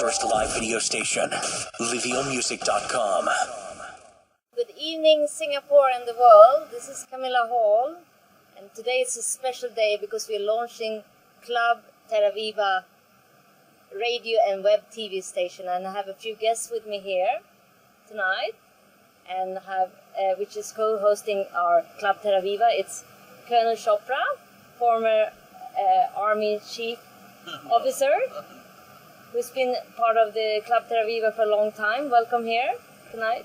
first live video station, LIVEOmusic.com. Good evening, Singapore and the world. This is CAMILLA Hall, and today is a special day because we're launching Club Terra Viva radio and web TV station, and I have a few guests with me here tonight, and which is co-hosting our Club Terra Viva. It's Colonel Chopra, former Army Chief Officer, who's been part of the Club Terra Viva for a long time. Welcome here tonight.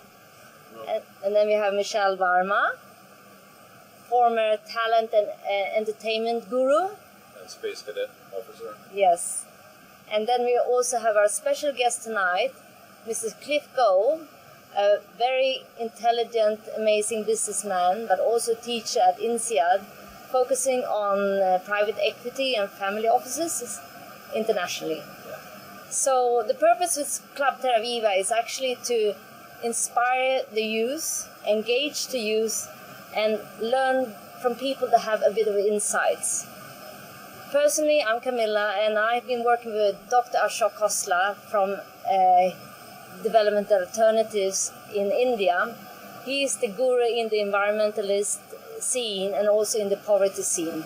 And then we have Mishal Varma, former talent and entertainment guru. And Space Cadet Officer. Yes. And then we also have our special guest tonight, Mrs. Cliff Goh, a very intelligent, amazing businessman, but also teacher at INSEAD, focusing on private equity and family offices internationally. Yeah. So the purpose with Club Terra Viva is actually to inspire the youth, engage the youth, and learn from people that have a bit of insights. Personally, I'm Camilla, and I've been working with Dr. Ashok Khosla from Development Alternatives in India. He is the guru in the environmentalist scene and also in the poverty scene.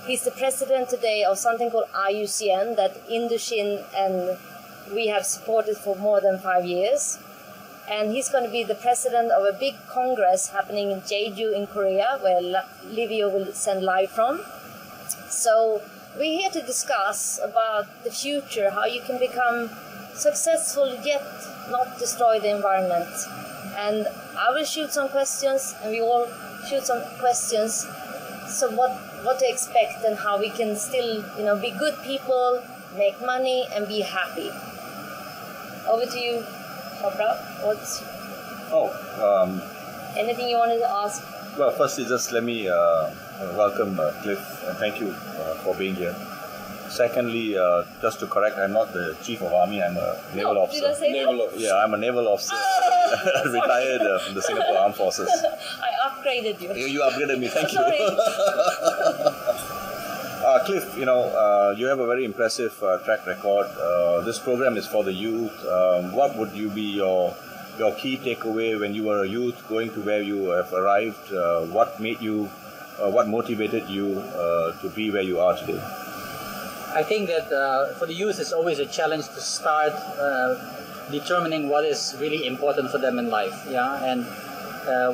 He's the president today of something called IUCN that Indochin and we have supported for more than 5 years. And he's going to be the president of a big congress happening in Jeju in Korea, where LIVEO will send live from. So we're here to discuss about the future, how you can become successful yet not destroy the environment. And I will shoot some questions, and we all shoot some questions. So what to expect and how we can still, be good people, make money, and be happy. Over to you, Chopra. Anything you wanted to ask? Well, firstly, just let me welcome Cliff and thank you for being here. Secondly, just to correct, I'm not the Chief of Army, I'm a naval officer. Did I say naval officer. Yeah, I'm a naval officer, retired from the Singapore Armed Forces. I upgraded you. You upgraded me, thank you. Cliff, you have a very impressive track record. This program is for the youth. What would you be your key takeaway when you were a youth going to where you have arrived? What motivated you to be where you are today? I think that for the youth, it's always a challenge to start determining what is really important for them in life. Yeah, and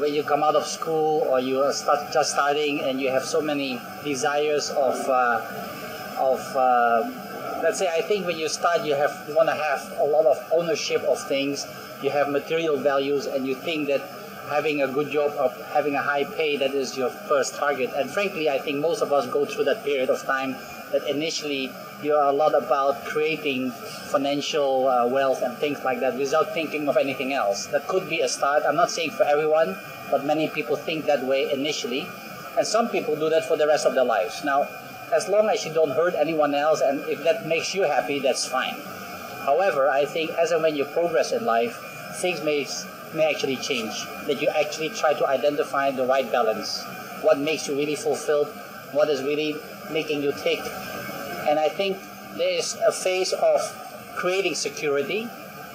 when you come out of school or you are just starting and you have so many desires of let's say, I think when you start, you want to have a lot of ownership of things. You have material values, and you think that having a good job or having a high pay, that is your first target. And frankly, I think most of us go through that period of time that initially you're a lot about creating financial wealth and things like that without thinking of anything else. That could be a start. I'm not saying for everyone, but many people think that way initially. And some people do that for the rest of their lives. Now, as long as you don't hurt anyone else, and if that makes you happy, that's fine. However, I think as and when you progress in life, things may actually change. That you actually try to identify the right balance. What makes you really fulfilled? What is really making you tick? And I think there is a phase of creating security,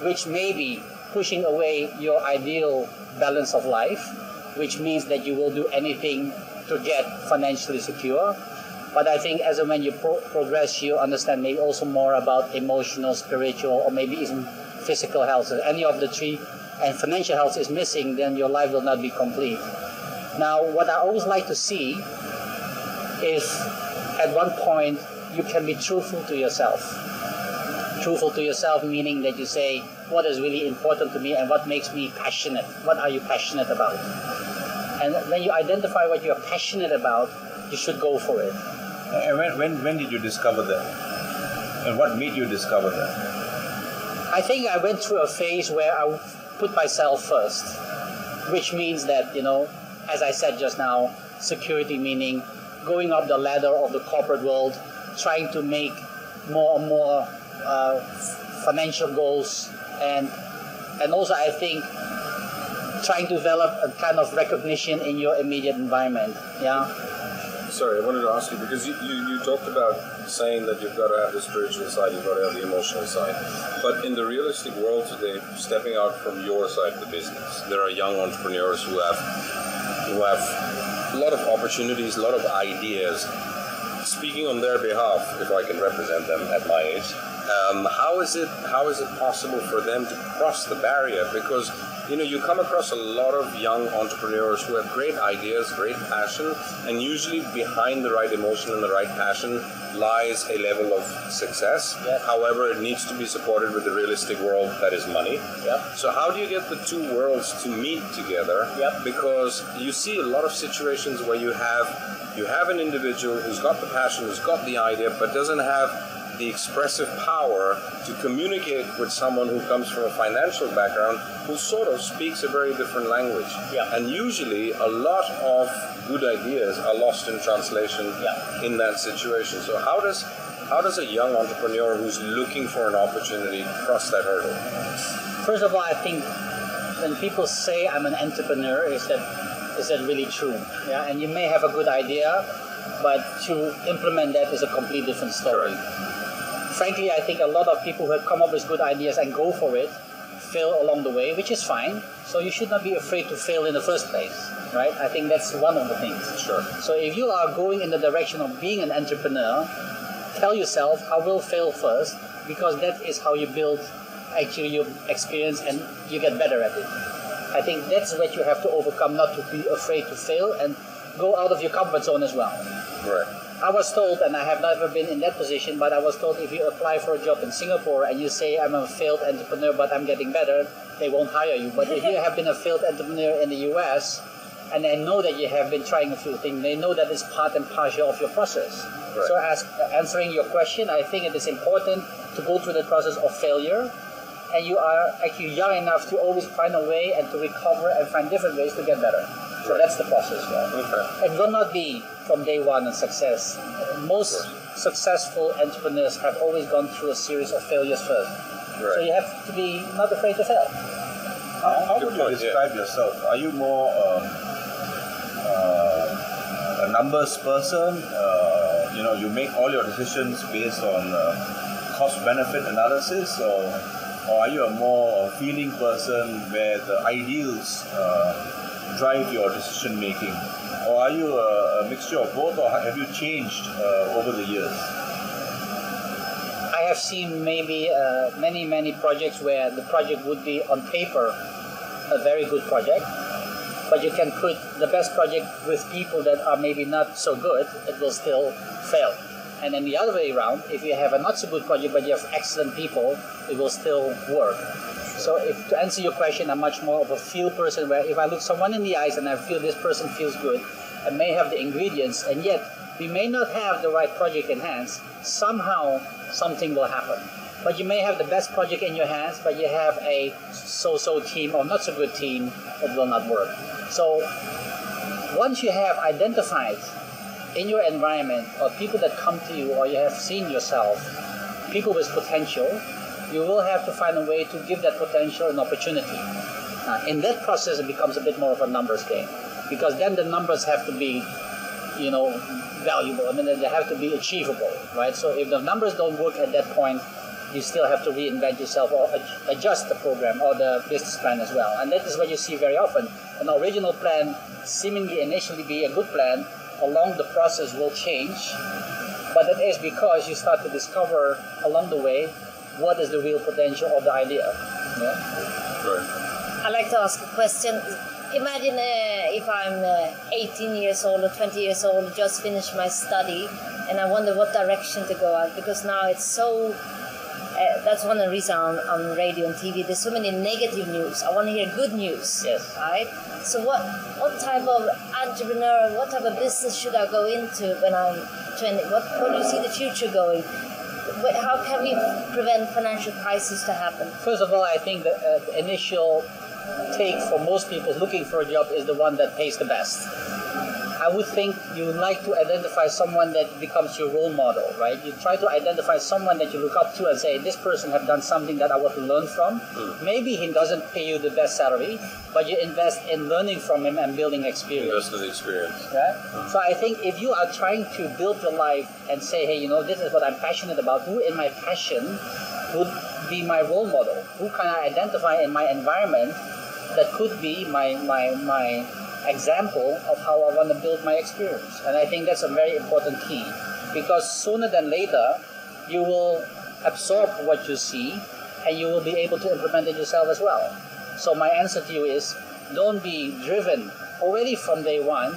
which may be pushing away your ideal balance of life, which means that you will do anything to get financially secure. But I think as and when you progress, you understand maybe also more about emotional, spiritual, or maybe even physical health. If any of the three and financial health is missing, then your life will not be complete. Now, what I always like to see is at one point you can be truthful to yourself. Truthful to yourself meaning that you say what is really important to me and what makes me passionate. What are you passionate about? And when you identify what you're passionate about, you should go for it. And when did you discover that? And what made you discover that? I think I went through a phase where I put myself first, which means that, as I said just now, security meaning going up the ladder of the corporate world, trying to make more and more financial goals, and also I think trying to develop a kind of recognition in your immediate environment. Yeah. Sorry, I wanted to ask you, because you talked about saying that you've got to have the spiritual side, you've got to have the emotional side. But in the realistic world today, stepping out from your side of the business, there are young entrepreneurs who have a lot of opportunities, a lot of ideas. Speaking on their behalf, if I can represent them at my age, how is it possible for them to cross the barrier? Because you come across a lot of young entrepreneurs who have great ideas, great passion, and usually behind the right emotion and the right passion lies a level of success. Yep. However, it needs to be supported with the realistic world that is money. Yep. So how do you get the two worlds to meet together? Yep. Because you see a lot of situations where you have an individual who's got the passion, who's got the idea, but doesn't have the expressive power to communicate with someone who comes from a financial background who sort of speaks a very different language. Yeah. And usually a lot of good ideas are lost in translation in that situation. So how does a young entrepreneur who's looking for an opportunity cross that hurdle? First of all, I think when people say I'm an entrepreneur, is that really true? Yeah, and you may have a good idea, but to implement that is a completely different story. Correct. Frankly, I think a lot of people who have come up with good ideas and go for it fail along the way, which is fine. So you should not be afraid to fail in the first place, right? I think that's one of the things. Sure. So if you are going in the direction of being an entrepreneur, tell yourself, I will fail first, because that is how you build actually your experience and you get better at it. I think that's what you have to overcome, not to be afraid to fail and go out of your comfort zone as well. Right. I was told, and I have never been in that position, but I was told if you apply for a job in Singapore and you say I'm a failed entrepreneur but I'm getting better, they won't hire you. But if you have been a failed entrepreneur in the US and they know that you have been trying a few things, they know that it's part and parcel of your process. Right. So answering your question, I think it is important to go through the process of failure, and you are actually young enough to always find a way and to recover and find different ways to get better. So that's the process. Yeah. Okay. It will not be from day one a success. Most successful entrepreneurs have always gone through a series of failures first. Right. So you have to be not afraid to fail. How would you describe yourself? Are you more a numbers person? You make all your decisions based on cost-benefit analysis, or are you a more feeling person where the ideals drive your decision making? Or are you a mixture of both, or have you changed over the years? I have seen maybe many projects where the project would be on paper a very good project, but you can put the best project with people that are maybe not so good, it will still fail. And then the other way around, if you have a not so good project but you have excellent people, it will still work. So to answer your question, I'm much more of a feel person, where if I look someone in the eyes and I feel this person feels good, I may have the ingredients, and yet we may not have the right project in hands, somehow something will happen. But you may have the best project in your hands, but you have a so-so team or not so good team, it will not work. So once you have identified in your environment or people that come to you, or you have seen yourself, people with potential, you will have to find a way to give that potential an opportunity. In that process, it becomes a bit more of a numbers game, because then the numbers have to be, valuable. I mean, they have to be achievable, right? So if the numbers don't work at that point, you still have to reinvent yourself or adjust the program or the business plan as well. And that is what you see very often. An original plan seemingly initially be a good plan, along the process will change, but that is because you start to discover along the way what is the real potential of the idea. Yeah? Right. I'd like to ask a question. Imagine if I'm 18 years old or 20 years old, just finished my study, and I wonder what direction to go at, because now it's so... that's one of the reasons on radio and TV, there's so many negative news. I want to hear good news. Yes. Right? So what type of entrepreneur, what type of business should I go into when I'm 20? What do you see the future going? How can we prevent financial crisis to happen? First of all, I think the initial take for most people looking for a job is the one that pays the best. I would think you like to identify someone that becomes your role model, right? You try to identify someone that you look up to and say, this person have done something that I want to learn from. Maybe he doesn't pay you the best salary, but you invest in learning from him and building experience. Invest in the experience. Right? So I think if you are trying to build your life and say, hey, this is what I'm passionate about, who in my passion would be my role model? Who can I identify in my environment that could be my example of how I want to build my experience? And I think that's a very important key, because sooner than later you will absorb what you see and you will be able to implement it yourself as well. So my answer to you is, don't be driven already from day one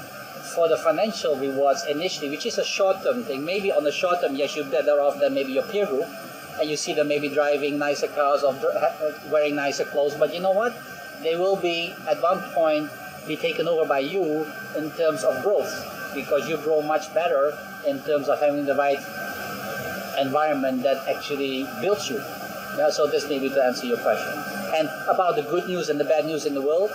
for the financial rewards initially, which is a short-term thing. Maybe on the short term, yes, you're better off than maybe your peer group, and you see them maybe driving nicer cars or wearing nicer clothes, but you know what? They will be at one point be taken over by you in terms of growth, because you grow much better in terms of having the right environment that actually builds you. Yeah, so this may be to answer your question. And about the good news and the bad news in the world,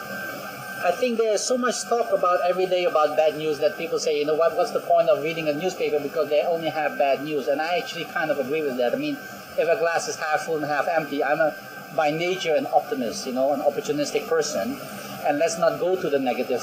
I think there's so much talk about every day about bad news that people say, what's the point of reading a newspaper because they only have bad news? And I actually kind of agree with that. I mean, if a glass is half full and half empty, I'm by nature an optimist, an opportunistic person. And let's not go to the negative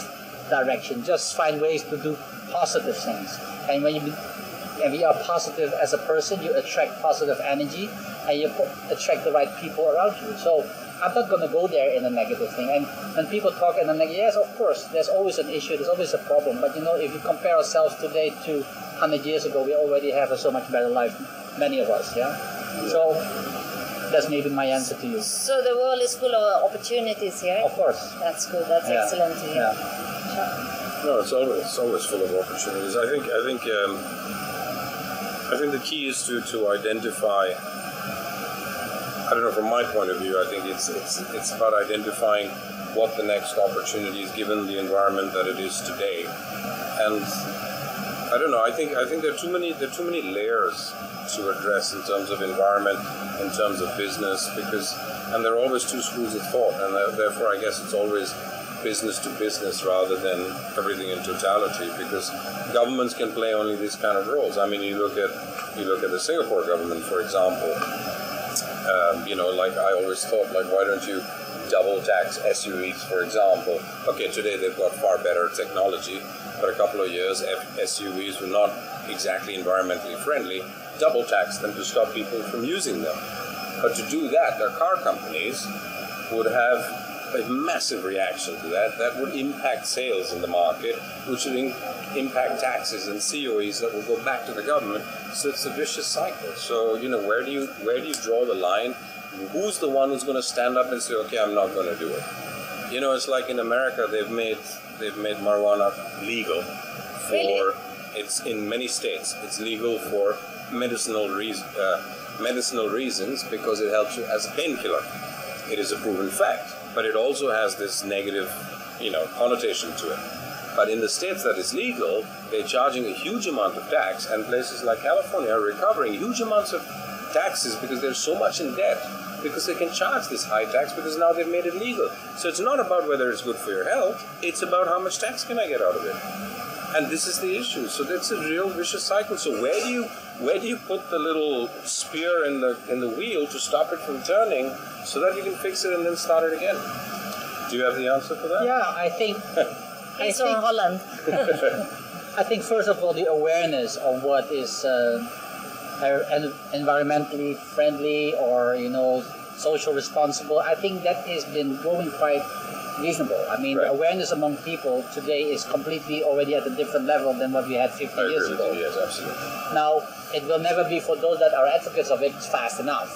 direction. Just find ways to do positive things. And when you are positive as a person, you attract positive energy and you attract the right people around you. So I'm not going to go there in a negative thing. And when people talk in a negative, yes, of course, there's always an issue, there's always a problem. But if you compare ourselves today to 100 years ago, we already have a so much better life, many of us, yeah? So that's maybe my answer to you. So the world is full of opportunities here? Of course. That's good. That's excellent to hear. Yeah. No, it's always full of opportunities. I think the key is to identify. I don't know. From my point of view, I think it's about identifying what the next opportunity is given the environment that it is today. And I don't know. I think there are too many layers to address in terms of environment, in terms of business, and there are always two schools of thought, and therefore I guess it's always business to business rather than everything in totality, because governments can play only these kind of roles. I mean, you look at the Singapore government, for example. Like I always thought, why don't you double tax SUVs, for example? Okay, today they've got far better technology, but a couple of years SUVs were not exactly environmentally friendly. Double tax them to stop people from using them. But to do that, their car companies would have a massive reaction to that. That would impact sales in the market, which would impact taxes and COEs that will go back to the government. So it's a vicious cycle. So where do you draw the line? Who's the one who's going to stand up and say, okay, I'm not going to do it? It's like in America, they've made marijuana legal for. Really? It's in many states. It's legal for medicinal reasons because it helps you as a painkiller. It is a proven fact, but it also has this negative, connotation to it. But in the states that is legal, they're charging a huge amount of tax, and places like California are recovering huge amounts of taxes because they're so much in debt, because they can charge this high tax because now they've made it legal. So it's not about whether it's good for your health, it's about how much tax can I get out of it. And this is the issue. So that's a real vicious cycle. So where do you put the little spear in the wheel to stop it from turning so that you can fix it and then start it again? Do you have the answer for that? Yeah, I think He's from Holland. I think first of all the awareness of what is environmentally friendly or social responsible, I think that has been growing quite reasonable. I mean, right. The awareness among people today is completely already at a different level than what we had 50 years ago. Yes, absolutely. Now, it will never be for those that are advocates of it fast enough.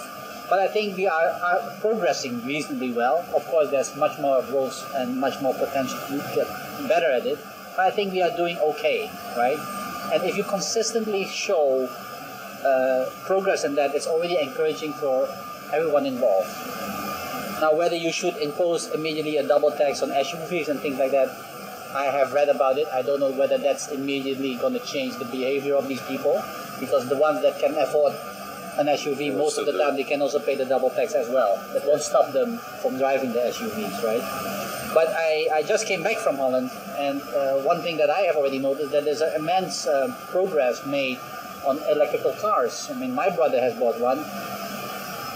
But I think we are progressing reasonably well. Of course, there's much more growth and much more potential to get better at it. But I think we are doing okay, right? And if you consistently show progress in that, it's already encouraging for everyone involved. Now, whether you should impose immediately a double tax on SUVs and things like that, I have read about it. I don't know whether that's immediately going to change the behavior of these people, because the ones that can afford an SUV, most of the time they can also pay the double tax as well. That won't stop them from driving the SUVs, right? But I just came back from Holland, and one thing that I have already noticed that there's an immense progress made on electrical cars. I mean, my brother has bought one.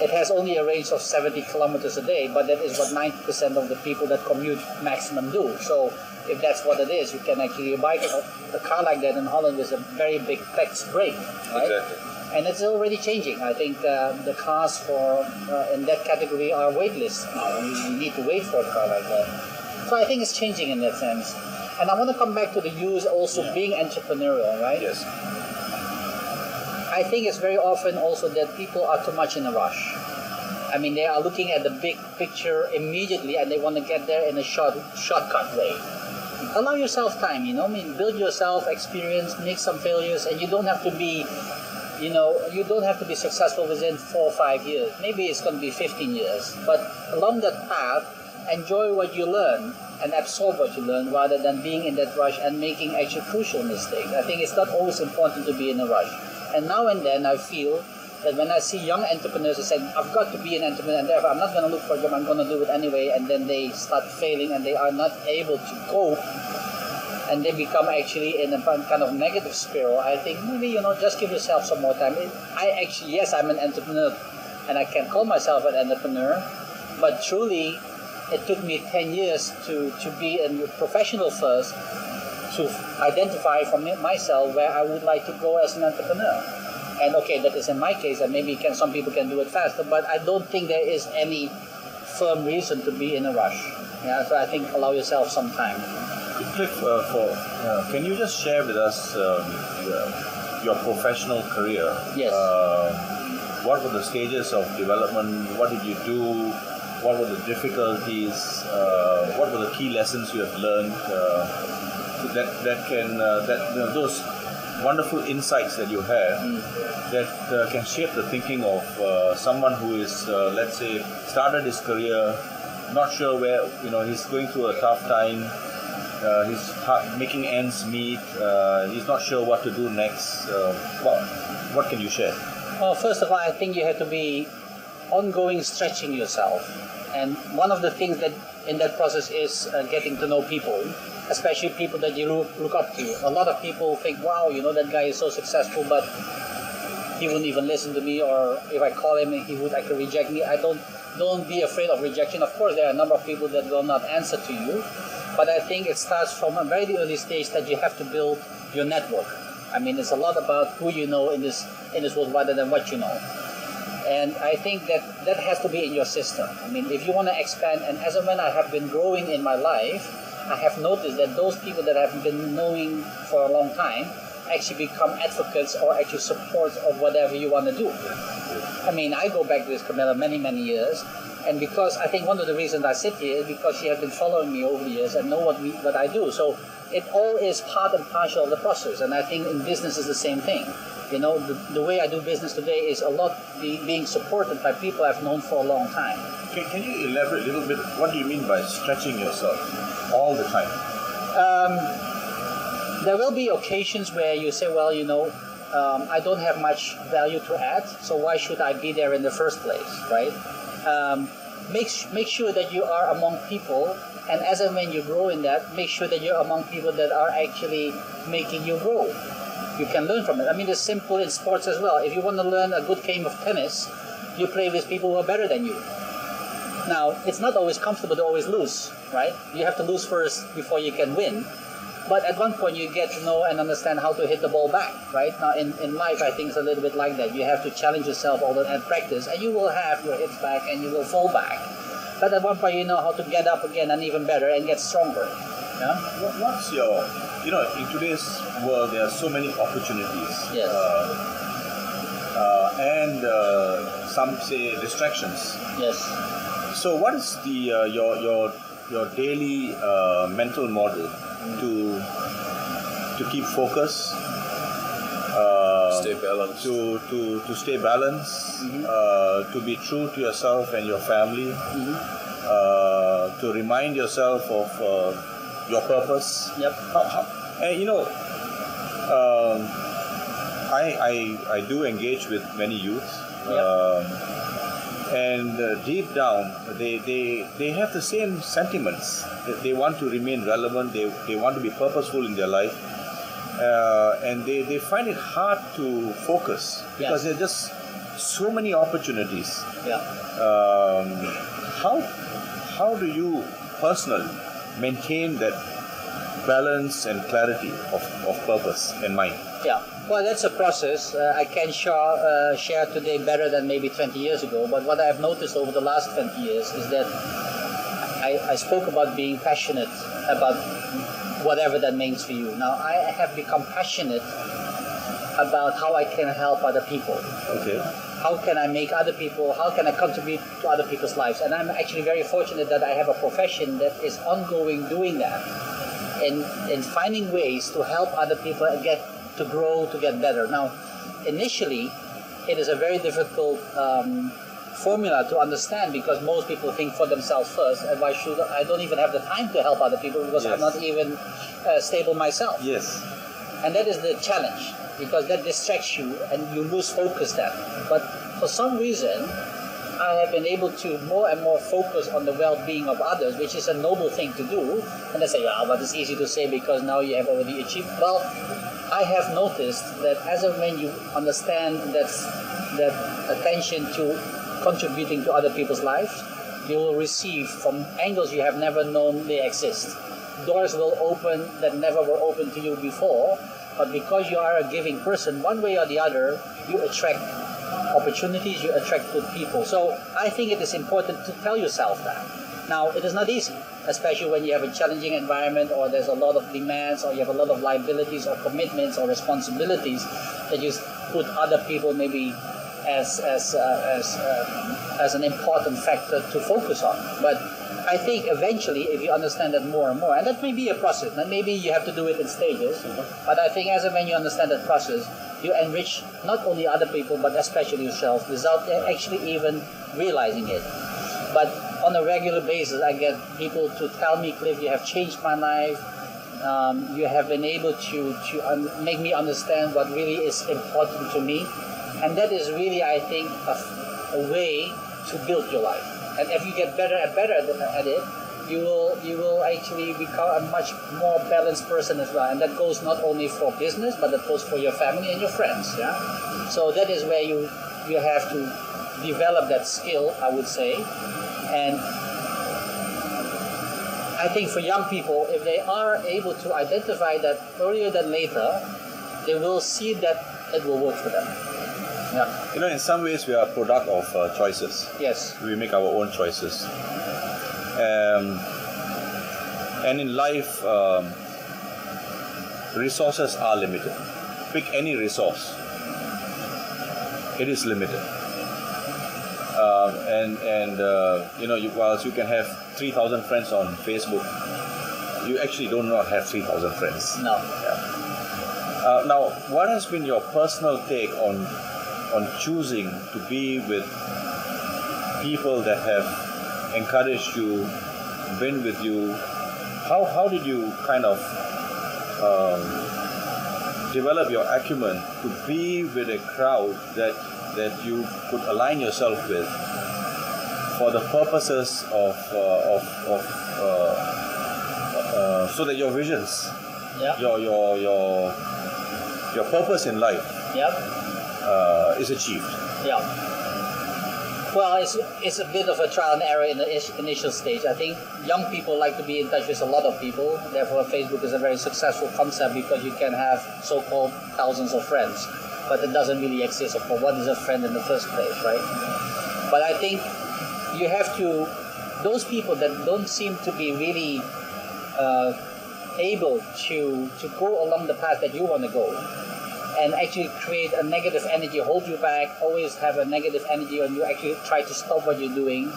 It has only a range of 70 kilometers a day, but that is what 90% of the people that commute maximum do. So if that's what it is, you can actually buy a car like that in Holland with a very big tax break, right? Exactly. And it's already changing. I think the cars for in that category are waitlist now. You need to wait for a car like that. So I think it's changing in that sense. And I want to come back to the youth also being entrepreneurial, right? Yes. I think it's very often also that people are too much in a rush. I mean, they are looking at the big picture immediately and they want to get there in a shortcut way. Allow yourself time, I mean, build yourself experience, make some failures, and you don't have to be, you don't have to be successful within 4 or 5 years. Maybe it's going to be 15 years. But along that path, enjoy what you learn and absorb what you learn rather than being in that rush and making actually crucial mistakes. I think it's not always important to be in a rush. And now and then I feel that when I see young entrepreneurs who say, I've got to be an entrepreneur and therefore I'm not going to look for a job, I'm going to do it anyway, and then they start failing and they are not able to cope and they become actually in a kind of negative spiral. I think maybe, just give yourself some more time. Yes, I'm an entrepreneur and I can call myself an entrepreneur, but truly it took me 10 years to be a professional first, to identify for myself where I would like to go as an entrepreneur. And okay, that is in my case, and maybe some people can do it faster, but I don't think there is any firm reason to be in a rush. Yeah, so I think allow yourself some time. Cliff, can you just share with us your professional career? Yes. What were the stages of development? What did you do? What were the difficulties? What were the key lessons you have learned? Those wonderful insights that you have that can shape the thinking of someone who is, let's say, started his career, not sure where, he's going through a tough time, he's making ends meet, he's not sure what to do next. What can you share? Well, first of all, I think you have to be ongoing stretching yourself. And one of the things that in that process is getting to know people, especially people that you look up to. A lot of people think, wow, that guy is so successful, but he wouldn't even listen to me, or if I call him, he would actually reject me. Don't be afraid of rejection. Of course, there are a number of people that will not answer to you, but I think it starts from a very early stage that you have to build your network. I mean, it's a lot about who you know in this world rather than what you know. And I think that has to be in your system. I mean, if you want to expand, and as and when I have been growing in my life, I have noticed that those people that I've been knowing for a long time actually become advocates or actually supports of whatever you want to do. I mean, I go back with CAMILLA many, many years, and because I think one of the reasons I sit here is because she has been following me over the years and know what I do. So it all is part and parcel of the process, and I think in business is the same thing. The way I do business today is a lot being supported by people I've known for a long time. Can you elaborate a little bit? What do you mean by stretching yourself all the time? There will be occasions where you say, well, I don't have much value to add, so why should I be there in the first place, right? Make sure that you are among people, and as and when you grow in that, make sure that you're among people that are actually making you grow. You can learn from it. I mean, it's simple in sports as well. If you want to learn a good game of tennis, you play with people who are better than you. Now, it's not always comfortable to always lose, right? You have to lose first before you can win. But at one point, you get to know and understand how to hit the ball back, right? Now, in life, I think it's a little bit like that. You have to challenge yourself all the time and practice, and you will have your hits back and you will fall back. But at one point, you know how to get up again and even better and get stronger. Yeah? What's your... in today's world, there are so many opportunities. Yes. And some say distractions. Yes. So what is the your daily mental model to keep focus, stay balanced, to stay balanced, to be true to yourself and your family, to remind yourself of your purpose? Yep. And I do engage with many youth. Yep. and deep down they have the same sentiments. They want to remain relevant, they want to be purposeful in their life, and they find it hard to focus because there are just so many opportunities. How do you personally maintain that balance and clarity of purpose in mind? Well, that's a process. I can share today better than maybe 20 years ago, but what I've noticed over the last 20 years is that I spoke about being passionate about whatever that means for you. Now, I have become passionate about how I can help other people. Okay. How can I make other people, how can I contribute to other people's lives? And I'm actually very fortunate that I have a profession that is ongoing doing that, in finding ways to help other people to grow, to get better. Now, initially, it is a very difficult formula to understand because most people think for themselves first, and why should I don't even have the time to help other people because I'm not even stable myself. Yes. And that is the challenge, because that distracts you and you lose focus then. But for some reason, I have been able to more and more focus on the well-being of others, which is a noble thing to do. And they say, but it's easy to say because now you have already achieved. Well, I have noticed that as and when you understand that attention to contributing to other people's lives, you will receive from angles you have never known they exist. Doors will open that never were open to you before, but because you are a giving person, one way or the other, you attract opportunities, you attract good people. So I think it is important to tell yourself that. Now, it is not easy, especially when you have a challenging environment or there's a lot of demands or you have a lot of liabilities or commitments or responsibilities that you put other people maybe as an important factor to focus on. But I think eventually, if you understand that more and more, and that may be a process, and maybe you have to do it in stages, but I think as and when you understand that process, you enrich not only other people, but especially yourself, without actually even realizing it. But on a regular basis, I get people to tell me, Cliff, you have changed my life. You have been able to make me understand what really is important to me. And that is really, I think, a way to build your life. And if you get better and better at it, you will actually become a much more balanced person as well. And that goes not only for business, but that goes for your family and your friends. Yeah. So that is where you have to develop that skill, I would say. And I think for young people, if they are able to identify that earlier than later, they will see that it will work for them. Yeah. You know, in some ways, we are a product of choices. Yes. We make our own choices. And in life, resources are limited. Pick any resource. It is limited. You know, whilst you can have 3,000 friends on Facebook, you actually do not have 3,000 friends. No. Yeah. Now, what has been your personal take on choosing to be with people that have encouraged you, been with you? How did you kind of develop your acumen to be with a crowd that you could align yourself with for the purposes of so that your visions, your purpose in life, is achieved? Yeah. Well, it's a bit of a trial and error in the initial stage. I think young people like to be in touch with a lot of people. Therefore, Facebook is a very successful concept because you can have so-called thousands of friends. But it doesn't really exist for what is a friend in the first place, right? But I think you have to, those people that don't seem to be really able to go along the path that you want to go, and actually create a negative energy, hold you back, always have a negative energy, and you actually try to stop what you're doing,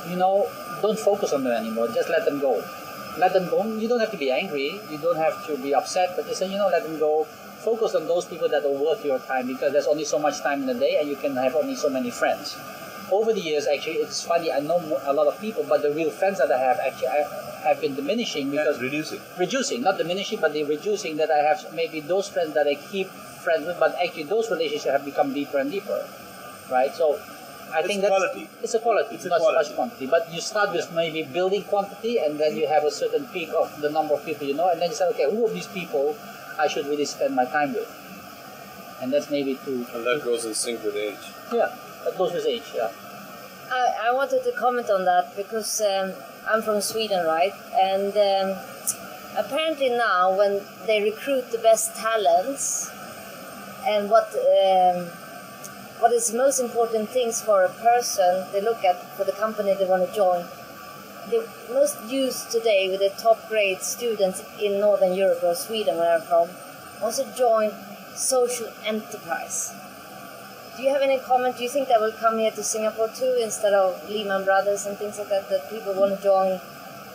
you know, don't focus on them anymore. Just let them go. Let them go. You don't have to be angry. You don't have to be upset, but just say, let them go. Focus on those people that are worth your time, because there's only so much time in the day and you can have only so many friends. Over the years, actually, it's funny, I know a lot of people, but the real friends that I have actually have been diminishing because... Reducing, not diminishing, but they're reducing, that I have maybe those friends that I keep friends with, but actually those relationships have become deeper and deeper, right? So I think that's quality. It's a quality, It's a not so quality. much quantity. But you start with maybe building quantity, and then you have a certain peak of the number of people you know, and then you say, okay, who of these people I should really spend my time with? And that's maybe to... And that goes in sync with age. Yeah, that goes with age, yeah. I wanted to comment on that because I'm from Sweden, right? And apparently now when they recruit the best talents and what is the most important things for a person they look at for the company they want to join, the most used today with the top grade students in Northern Europe or Sweden, where I'm from, wants to join social enterprise. Do you have any comment? Do you think that will come here to Singapore too, instead of Lehman Brothers and things like that, that people want to join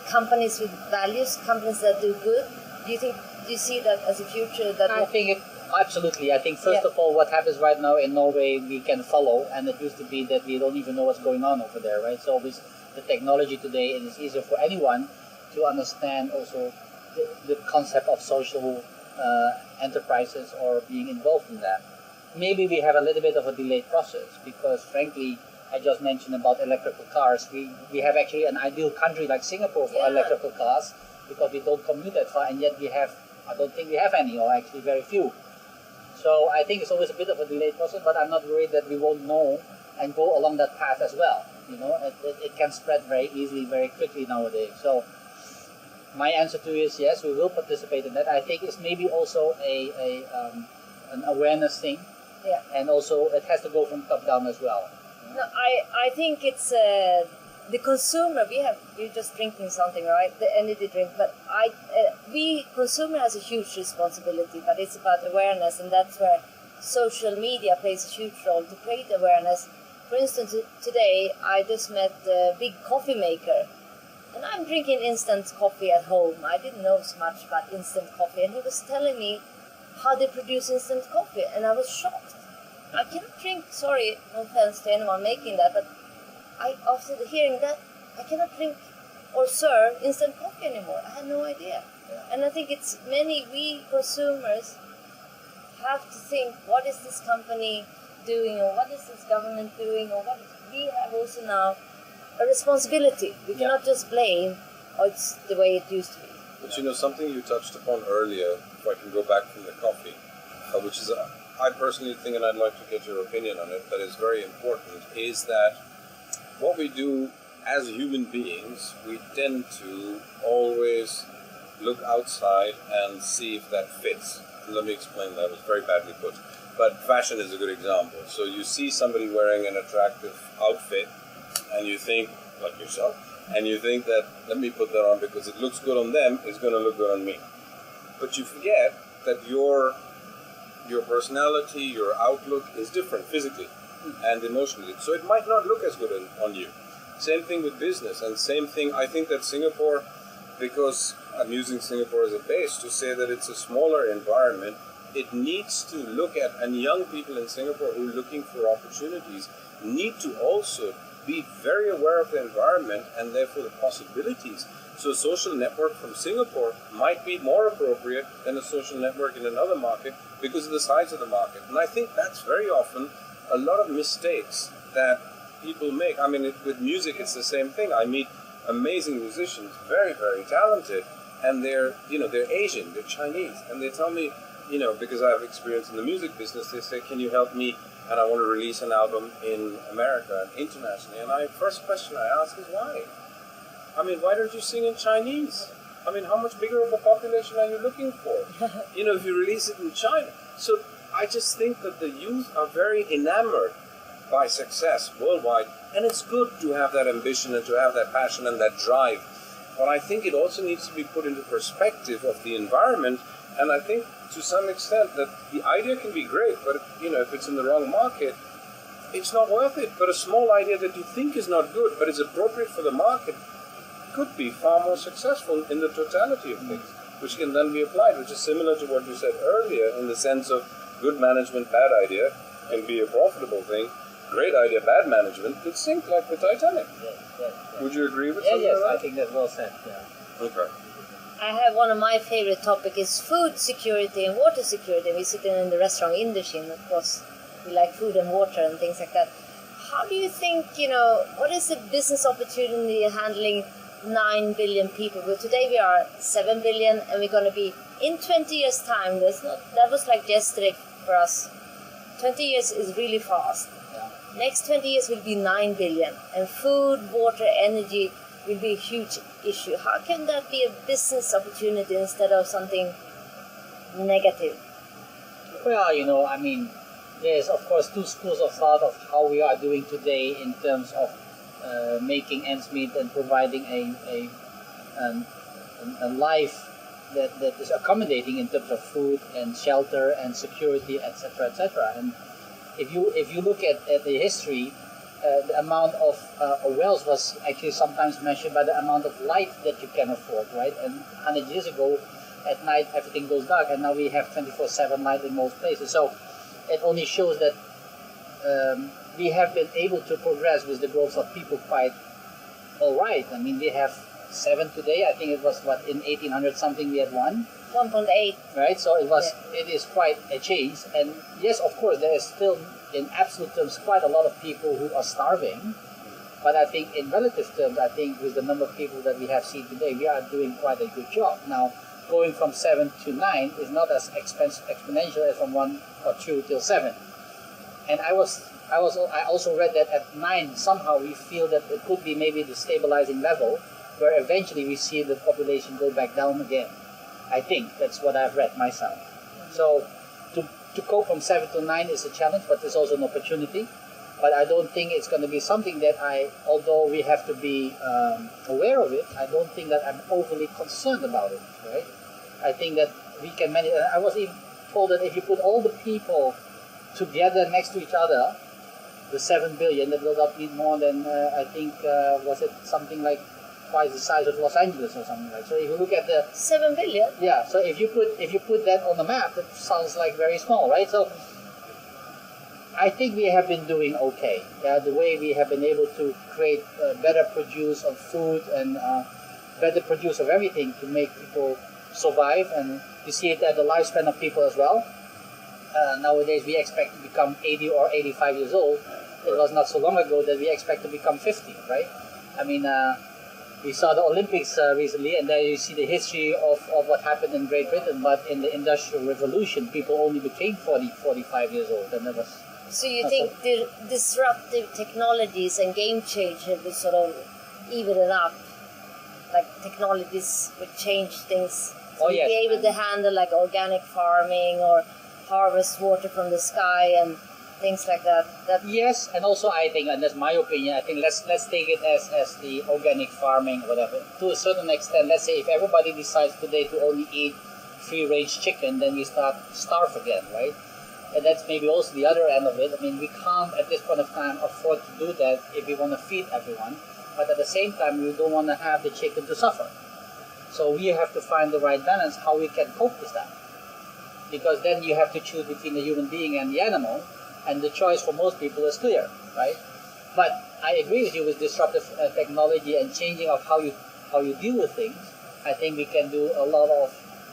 companies with values, companies that do good? Do you see that as a future? I think absolutely. I think first of all, what happens right now in Norway, we can follow, and it used to be that we don't even know what's going on over there, right? So with the technology today, it is easier for anyone to understand also the concept of social enterprises or being involved in that. Maybe we have a little bit of a delayed process because, frankly, I just mentioned about electrical cars. We have actually an ideal country like Singapore for electrical cars because we don't commute that far, and yet I don't think we have any, or actually very few. So I think it's always a bit of a delayed process, but I'm not worried that we won't know and go along that path as well. You know, it can spread very easily, very quickly nowadays. So my answer to you is yes, we will participate in that. I think it's maybe also an awareness thing. Yeah. And also, it has to go from top down as well. No, I think it's the consumer. We're just drinking something, right? The energy drink. But consumer has a huge responsibility. But it's about awareness, and that's where social media plays a huge role to create awareness. For instance, today I just met a big coffee maker, and I'm drinking instant coffee at home. I didn't know so much about instant coffee, and he was telling me how they produce instant coffee, and I was shocked. I cannot drink, sorry, no offense to anyone making that, but after hearing that, I cannot drink or serve instant coffee anymore. I had no idea. Yeah. And I think it's we consumers have to think, what is this company doing, or what is this government doing, or we have also now a responsibility. We cannot just blame, it's the way it used to be. But you know, something you touched upon earlier, if I can go back from the coffee, which is, I personally think, and I'd like to get your opinion on it, that is very important, is that what we do as human beings, we tend to always look outside and see if that fits. And let me explain that. It was very badly put. But fashion is a good example. So you see somebody wearing an attractive outfit, and you think, like yourself, and you think that, let me put that on because it looks good on them, it's going to look good on me. But you forget that your personality, your outlook is different physically and emotionally. So it might not look as good on you. Same thing with business, and same thing, I think that Singapore, because I'm using Singapore as a base to say that it's a smaller environment, it needs to look at, and young people in Singapore who are looking for opportunities need to also be very aware of the environment and therefore the possibilities. So a social network from Singapore might be more appropriate than a social network in another market because of the size of the market. And I think that's very often a lot of mistakes that people make. I mean, with music, it's the same thing. I meet amazing musicians, very, very talented, and they're Asian, they're Chinese, and they tell me, because I have experience in the music business, they say, can you help me? And I want to release an album in America and internationally. And first question I ask is why? I mean, why don't you sing in Chinese? I mean, how much bigger of a population are you looking for? If you release it in China. So I just think that the youth are very enamored by success worldwide. And it's good to have that ambition and to have that passion and that drive. But I think it also needs to be put into perspective of the environment. And I think to some extent that the idea can be great, but if it's in the wrong market, it's not worth it. But a small idea that you think is not good, but is appropriate for the market, could be far more successful in the totality of things, which can then be applied, which is similar to what you said earlier in the sense of good management, bad idea can be a profitable thing. Great idea, bad management could sink like the Titanic. Yes. Would you agree with something like that? I think that's well said. Yeah. Okay. I have one of my favorite topics is food security and water security. We're sitting in the restaurant industry, and of course we like food and water and things like that. how do you think, what is the business opportunity handling 9 billion people? But today we are 7 billion, and we're going to be in 20 years' time. That was like yesterday for us. 20 years is really fast. Yeah. Next 20 years will be 9 billion, and food, water, energy will be a huge issue. How can that be a business opportunity instead of something negative? Well, I mean, there's of course two schools of thought of how we are doing today in terms of making ends meet and providing a life that is accommodating in terms of food and shelter and security, etc., etc. And if you look at the history, the amount of wealth was actually sometimes measured by the amount of light that you can afford, right? And 100 years ago, at night everything goes dark, and now we have 24/7 light in most places. So it only shows that we have been able to progress with the growth of people quite all right. I mean, we have 7 today. I think it was in 1800 something we had 1. 1.8. Right, so it is quite a change. And yes, of course, there is still, in absolute terms, quite a lot of people who are starving. But I think in relative terms, I think with the number of people that we have seen today, we are doing quite a good job. Now, going from 7 to 9 is not as exponential as from 1 or 2 till 7. And I also read that at 9, somehow we feel that it could be maybe the stabilizing level, where eventually we see the population go back down again. I think that's what I've read myself. So to cope from 7 to 9 is a challenge, but it's also an opportunity. But I don't think it's going to be something that although we have to be aware of it, I don't think that I'm overly concerned about it, right? I think that we can manage. I was even told that if you put all the people together next to each other, the 7 billion, that will not be more than, I think, was it something like twice the size of Los Angeles or something like that. So if you look at the 7 billion. Yeah. So if you put that on the map, it sounds like very small, right? So I think we have been doing okay. Yeah, the way we have been able to create better produce of food and better produce of everything to make people survive, and you see it at the lifespan of people as well. Nowadays we expect to become 80 or 85 years old. It was not so long ago that we expect to become 50, right? I mean, we saw the Olympics recently, and there you see the history of what happened in Great Britain, but in the Industrial Revolution, people only became 40, 45 years old, and that was... So you think the disruptive technologies and game changers will sort of even it up? Like technologies would change things? So yes. Be able to handle like organic farming or harvest water from the sky and things like that. Yes, and also I think, and that's my opinion, I think let's take it as the organic farming, whatever. To a certain extent, let's say if everybody decides today to only eat free-range chicken, then we starve again, right? And that's maybe also the other end of it. I mean, we can't at this point of time afford to do that if we want to feed everyone. But at the same time, we don't want to have the chicken to suffer. So we have to find the right balance, how we can cope with that. Because then you have to choose between the human being and the animal, and the choice for most people is clear, right? But I agree with you with disruptive technology and changing of how you deal with things. I think we can do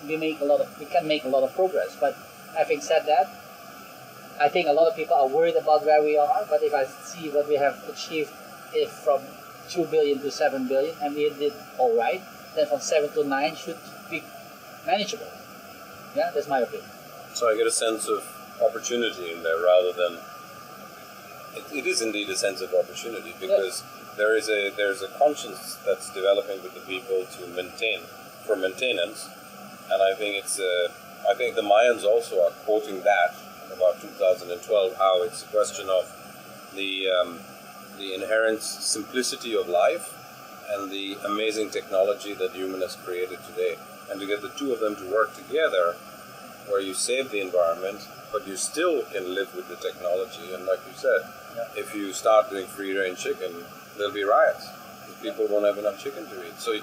we can make a lot of progress. But having said that, I think a lot of people are worried about where we are. But if I see what we have achieved, if from 2 billion to 7 billion, and we did all right, then from 7 to 9 should be manageable. Yeah, that's my opinion. So I get a sense of opportunity in there rather than... It is indeed a sense of opportunity, because there's a conscience that's developing with the people to maintain, for maintenance, and I think I think the Mayans also are quoting that about 2012, how it's a question of the inherent simplicity of life and the amazing technology that human has created today. And to get the two of them to work together, where you save the environment, but you still can live with the technology. And like you said, if you start doing free-range chicken, there'll be riots. People won't have enough chicken to eat. So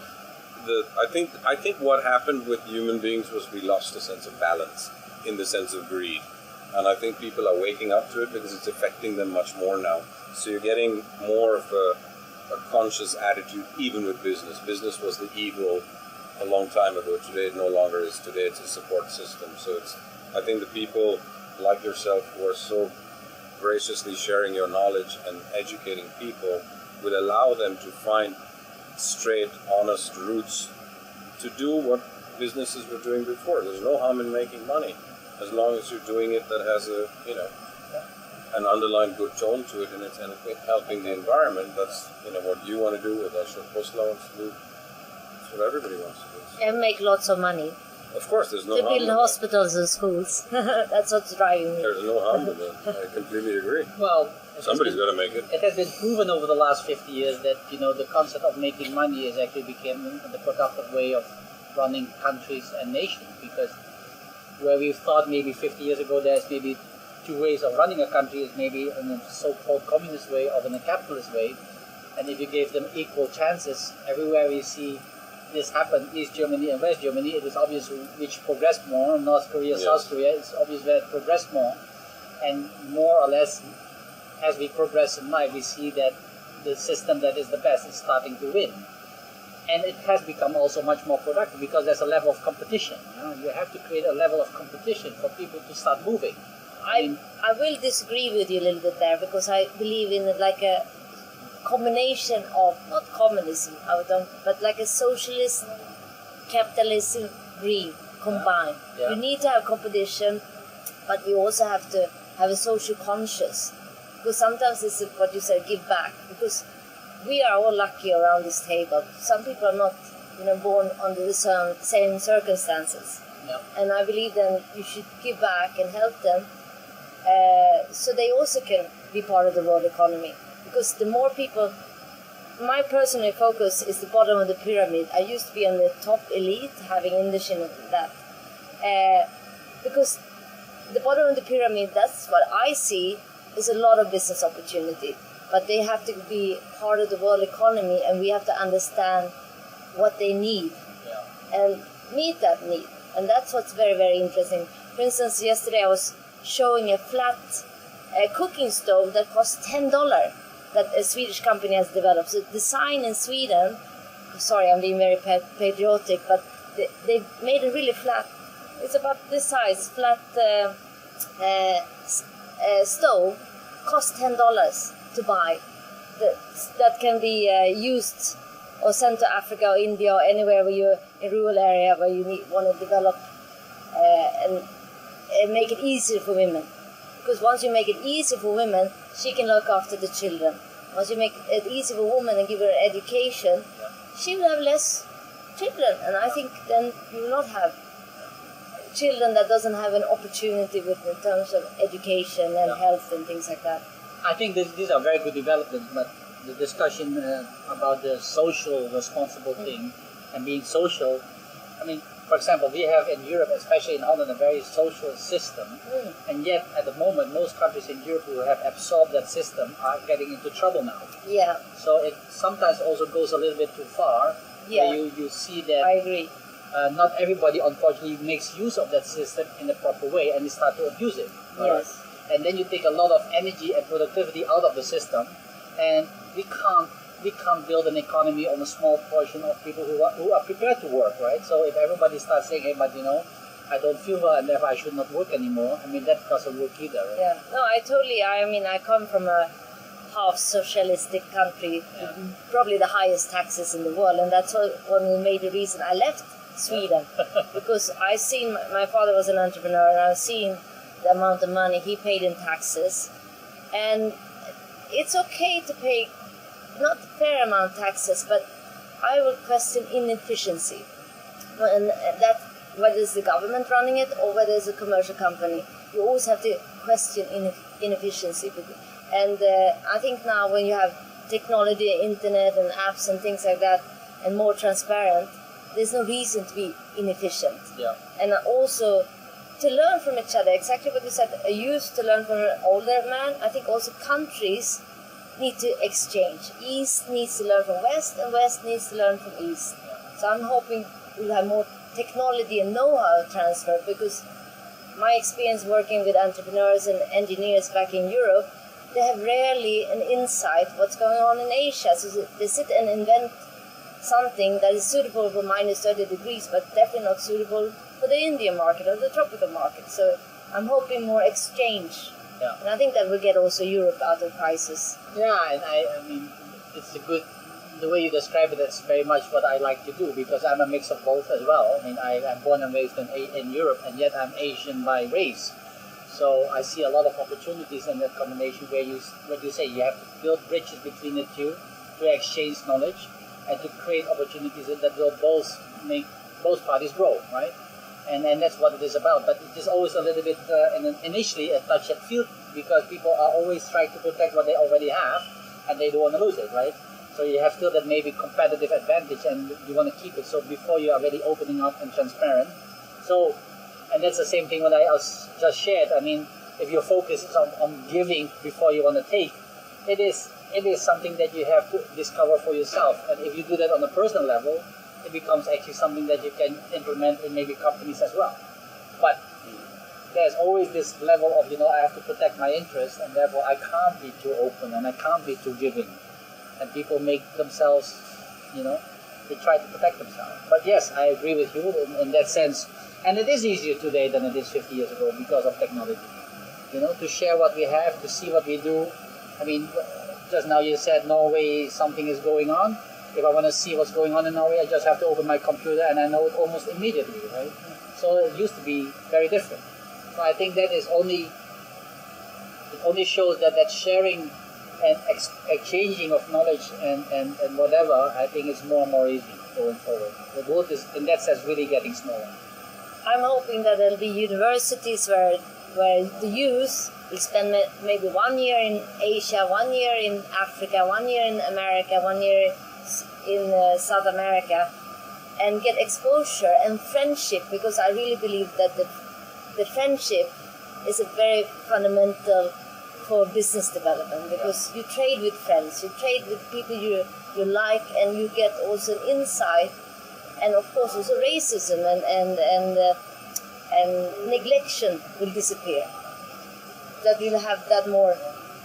I think what happened with human beings was we lost a sense of balance in the sense of greed. And I think people are waking up to it because it's affecting them much more now. So you're getting more of a conscious attitude even with business. Business was the evil a long time ago. Today it no longer is. Today it's a support system. So I think the people like yourself who are so graciously sharing your knowledge and educating people will allow them to find straight, honest routes to do what businesses were doing before. There's no harm in making money as long as you're doing it that has a, you know, an underlying good tone to it, and it's helping the environment. That's, you know, what you want to do with Ashok Khosla wants to do. That's what everybody wants to do. And make lots of money. Of course, there's no To harm build in hospitals and schools. That's what's driving me. There's no harm in that. I completely agree. Well, Somebody's got to make it. It has been proven over the last 50 years that, you know, the concept of making money has actually become the productive way of running countries and nations, because where we thought maybe 50 years ago there's maybe two ways of running a country, is maybe in a so-called communist way or in a capitalist way, and if you gave them equal chances, everywhere we see this happen, East Germany and West Germany, it is obvious which progressed more. North Korea, Yes. South Korea, it's obvious that progressed more, and more or less as we progress in life, we see that the system that is the best is starting to win. And it has become also much more productive because there's a level of competition. You know? You have to create a level of competition for people to start moving. I will disagree with you a little bit there, because I believe in like a combination of, not communism, but like a socialist, capitalism, green combined. Yeah. You need to have competition, but you also have to have a social conscious. Because sometimes it's what you said, give back. Because we are all lucky around this table. Some people are not, you know, born under the same circumstances. Yeah. And I believe then you should give back and help them, so they also can be part of the world economy. Because the more people, my personal focus is the bottom of the pyramid. I used to be on the top elite, having English in that. Because the bottom of the pyramid, that's what I see, is a lot of business opportunity. But they have to be part of the world economy, and we have to understand what they need and meet that need. And that's what's very, very interesting. For instance, yesterday I was showing a flat cooking stove that costs $10 that a Swedish company has developed. So design in Sweden, sorry, I'm being very patriotic, but they made a really flat, it's about this size, flat stove, costs $10 to buy. That can be used or sent to Africa or India or anywhere where you're in a rural area where you want to develop and make it easier for women. Because once you make it easier for women, she can look after the children. Once you make it easy for a woman and give her education, she will have less children. And I think then you will not have children that doesn't have an opportunity in terms of education and health and things like that. I think these are very good developments, but the discussion about the social responsible thing and being social, I mean, for example, we have in Europe, especially in Holland, a very social system, and yet at the moment most countries in Europe who have absorbed that system are getting into trouble now. Yeah. So it sometimes also goes a little bit too far. Yeah. Where you see that I agree. not everybody unfortunately makes use of that system in the proper way, and they start to abuse it. Yes. And then you take a lot of energy and productivity out of the system, and we can't build an economy on a small portion of people who are prepared to work, right? So if everybody starts saying, hey, but you know, I don't feel well and therefore I should not work anymore, I mean, that doesn't work either, right? Yeah. No, I come from a half socialistic country with probably the highest taxes in the world, and that's one of the major reasons I left Sweden. Because I seen, my father was an entrepreneur, and I've seen the amount of money he paid in taxes, and it's okay to pay not a fair amount of taxes, but I would question inefficiency, and that whether it's the government running it or whether it's a commercial company, you always have to question inefficiency. And I think now when you have technology, internet and apps and things like that, and more transparent, there's no reason to be inefficient. Yeah. And also to learn from each other, exactly what you said, a youth to learn from an older man. I think also countries need to exchange. East needs to learn from West, and West needs to learn from East. So I'm hoping we'll have more technology and know-how transfer, because my experience working with entrepreneurs and engineers back in Europe, they have rarely an insight what's going on in Asia. So they sit and invent something that is suitable for minus 30 degrees, but definitely not suitable for the Indian market or the tropical market. So I'm hoping more exchange Yeah. And I think that will get also Europe out of crisis. Yeah, and I mean, it's the way you describe it, that's very much what I like to do, because I'm a mix of both as well. I mean, I'm born and raised in Europe, and yet I'm Asian by race. So I see a lot of opportunities in that combination where what you say, you have to build bridges between the two to exchange knowledge and to create opportunities that will both make both parties grow, right? And that's what it is about. But it is always a little bit, initially, a touch and feel, because people are always trying to protect what they already have, and they don't want to lose it, right? So you have still that maybe competitive advantage, and you want to keep it. So before you are already opening up and transparent. So, and that's the same thing what I just shared. I mean, if your focus is on giving before you want to take, it is something that you have to discover for yourself. And if you do that on a personal level, it becomes actually something that you can implement in maybe companies as well. But there's always this level of, I have to protect my interests, and therefore I can't be too open and I can't be too giving. And people make themselves, they try to protect themselves. But yes, I agree with you in that sense. And it is easier today than it is 50 years ago because of technology. To share what we have, to see what we do. I mean, just now you said Norway, something is going on. If I want to see what's going on in Norway, I just have to open my computer and I know it almost immediately, right? So it used to be very different. So I think that it only shows that sharing and exchanging of knowledge and whatever, I think it's more and more easy going forward. The world is, in that sense, really getting smaller. I'm hoping that there'll be universities where the youth will spend maybe 1 year in Asia, 1 year in Africa, 1 year in America, 1 year in South America, and get exposure and friendship, because I really believe that the friendship is a very fundamental for business development, because you trade with friends, you trade with people you like, and you get also an insight, and of course also racism and neglection will disappear. That will have that more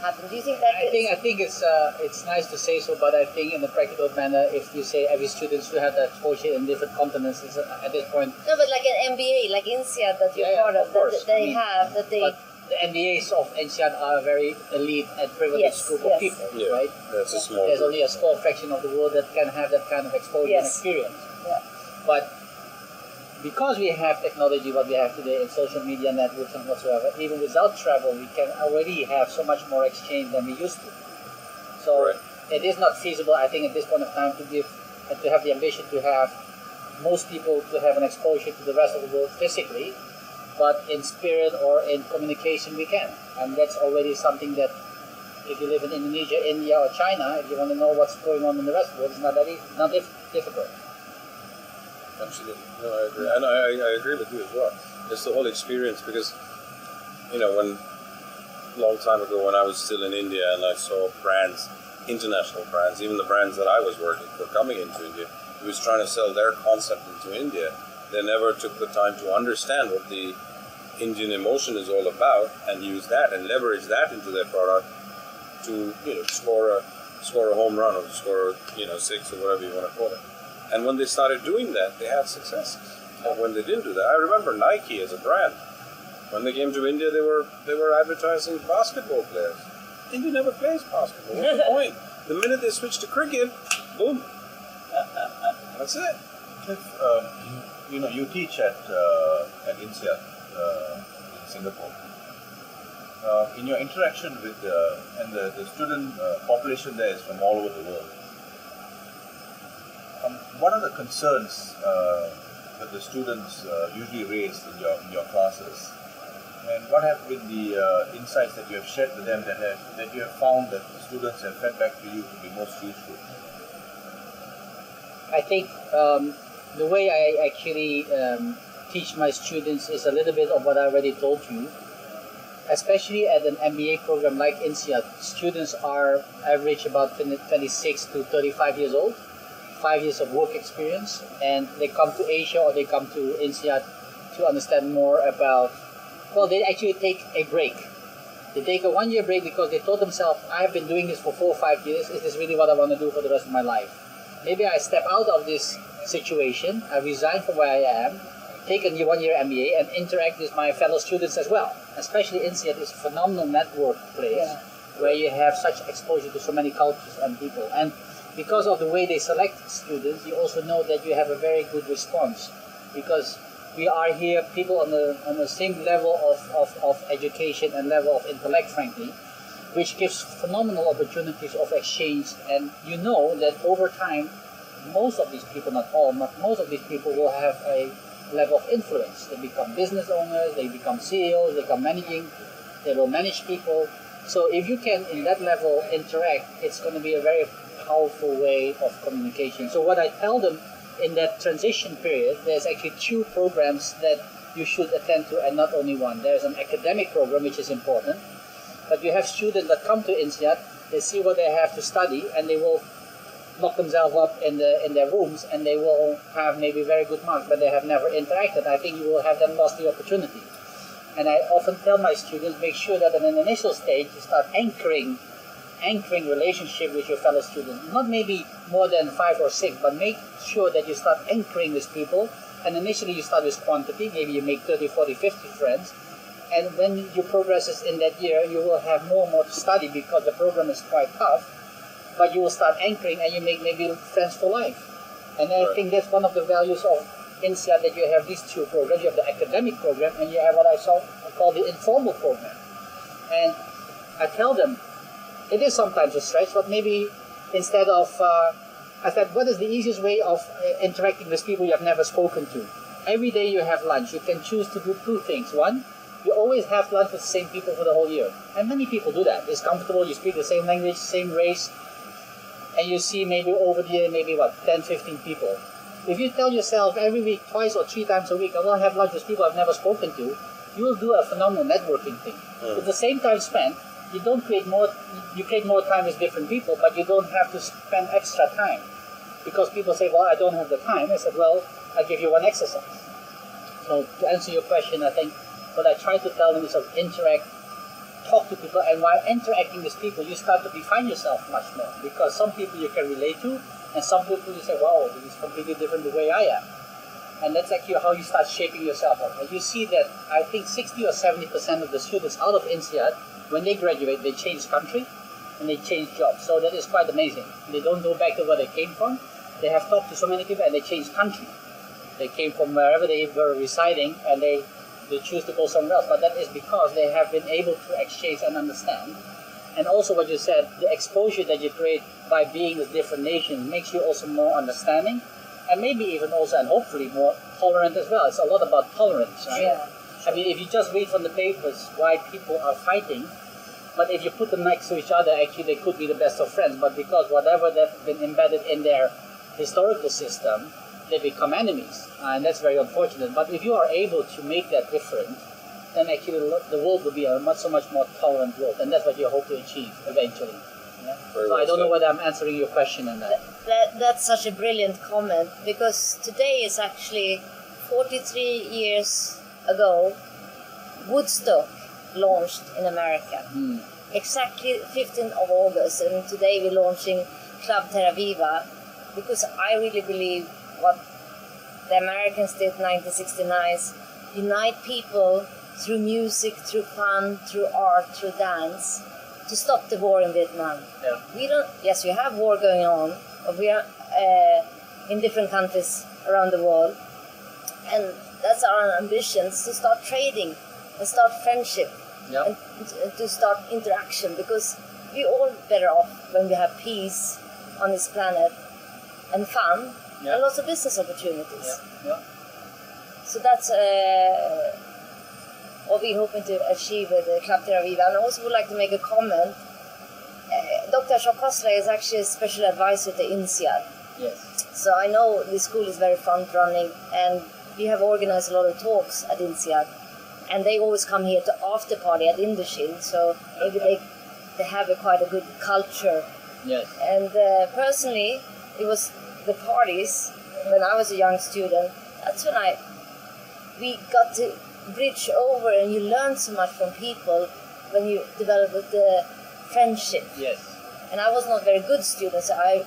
happen. Do you think that? I think it's nice to say so, but I think in a practical manner, if you say every student should have that exposure in different continents, at this point. No, but like an MBA, like INSEAD that you're part of, course. That they. But the MBAs of INSEAD are very elite and privileged group of people, right? That's a small. There's only a small fraction of the world that can have that kind of exposure and experience. Yeah. But because we have technology, what we have today in social media networks and whatsoever, even without travel, we can already have so much more exchange than we used to. So it is not feasible, I think, at this point of time to give and to have the ambition to have most people to have an exposure to the rest of the world physically, but in spirit or in communication we can. And that's already something that if you live in Indonesia, India or China, if you want to know what's going on in the rest of the world, it's not difficult. Absolutely. No, I agree. And I agree with you as well. It's the whole experience, because, when a long time ago when I was still in India and I saw brands, international brands, even the brands that I was working for coming into India, who was trying to sell their concept into India, they never took the time to understand what the Indian emotion is all about and use that and leverage that into their product to, score a home run or score, 6 or whatever you want to call it. And when they started doing that, they had successes. But when they didn't do that, I remember Nike as a brand. When they came to India, they were advertising basketball players. India never plays basketball. What's the point? The minute they switch to cricket, boom. That's it. If you teach at INSEAD in Singapore. In your interaction with the student population there is from all over the world. What are the concerns that the students usually raise in your classes, and what have been the insights that you have shared with them that you have found that the students have fed back to you to be most useful? I think the way I actually teach my students is a little bit of what I already told you. Especially at an MBA program like INSEAD, students are average about 26 to 35 years old. 5 years of work experience, and they come to Asia or they come to INSEAD to understand more about, they actually take a break. They take a 1 year break because they told themselves, I have been doing this for 4 or 5 years, is this really what I want to do for the rest of my life? Maybe I step out of this situation, I resign from where I am, take a 1 year MBA and interact with my fellow students as well. especially INSEAD is a phenomenal network place where you have such exposure to so many cultures and people. And because of the way they select students, you also know that you have a very good response, because we are here people on the same level of education and level of intellect, frankly, which gives phenomenal opportunities of exchange. And you know that over time, most of these people, not all, but most of these people will have a level of influence. They become business owners, they become CEOs, they become managing, they will manage people. So if you can, in that level, interact, it's going to be a very powerful way of communication. So what I tell them in that transition period, there's actually 2 programs that you should attend to, and not only one. There's an academic program, which is important, but you have students that come to INSEAD, they see what they have to study, and they will lock themselves up in their rooms, and they will have maybe very good marks, but they have never interacted. I think you will have then lost the opportunity. And I often tell my students, make sure that in an initial stage you start anchoring relationship with your fellow students. Not maybe more than 5 or 6, but make sure that you start anchoring with people. And initially you start with quantity, maybe you make 30, 40, 50 friends. And when you progress in that year, you will have more and more to study because the program is quite tough. But you will start anchoring and you make maybe friends for life. And I think that's one of the values of INSEAD, that you have these 2 programs. You have the academic program and you have what I call the informal program. And I tell them, it is sometimes a stretch, but maybe instead of, I said, what is the easiest way of interacting with people you have never spoken to? Every day you have lunch. You can choose to do 2 things. One, you always have lunch with the same people for the whole year. And many people do that. It's comfortable, you speak the same language, same race, and you see maybe over the year, maybe 10, 15 people. If you tell yourself every week, 2 or 3 times a week, I will have lunch with people I've never spoken to, you will do a phenomenal networking thing. With the same time spent, you create more time with different people, but you don't have to spend extra time. Because people say, well, I don't have the time. I said, well, I'll give you one exercise. So to answer your question, I think what I try to tell them is interact, talk to people, and while interacting with people, you start to define yourself much more. Because some people you can relate to, and some people you say, wow, this is completely different the way I am. And that's actually how you start shaping yourself up. And you see that I think 60 or 70% of the students out of INSEAD, when they graduate, they change country and they change jobs. So that is quite amazing. They don't go back to where they came from. They have talked to so many people and they change country. They came from wherever they were residing and they choose to go somewhere else. But that is because they have been able to exchange and understand. And also what you said, the exposure that you create by being with different nations makes you also more understanding and maybe even also and hopefully more tolerant as well. It's a lot about tolerance, right? Yeah. I mean, if you just read from the papers why people are fighting, but if you put them next to each other, actually they could be the best of friends. But because whatever they've been embedded in their historical system, they become enemies. And that's very unfortunate. But if you are able to make that different, then actually the world will be a so much more tolerant world. And that's what you hope to achieve eventually. Yeah? So I don't know whether I'm answering your question in that. That's such a brilliant comment, because today is actually 43 years ago, Woodstock launched in America. Exactly 15th of August, and today we're launching Club Terra Viva, because I really believe what the Americans did in 1969 is unite people through music, through fun, through art, through dance, to stop the war in Vietnam. Yeah. Yes, we have war going on, but we are in different countries around the world, and that's our ambitions, to start trading and start friendship. Yep. And to start interaction, because we're all better off when we have peace on this planet and fun and lots of business opportunities. Yeah. So that's what we're hoping to achieve with the Club Terra Viva. And I also would like to make a comment. Dr. Shokosla is actually a special advisor to INSEAD. Yes. So I know the school is very front running, and we have organized a lot of talks at INSEAD. And they always come here to after party at Indochin, so maybe they have quite a good culture. Yes. And personally, it was the parties when I was a young student. That's when we got to bridge over, and you learn so much from people when you develop the friendship. Yes. And I was not a very good student, so I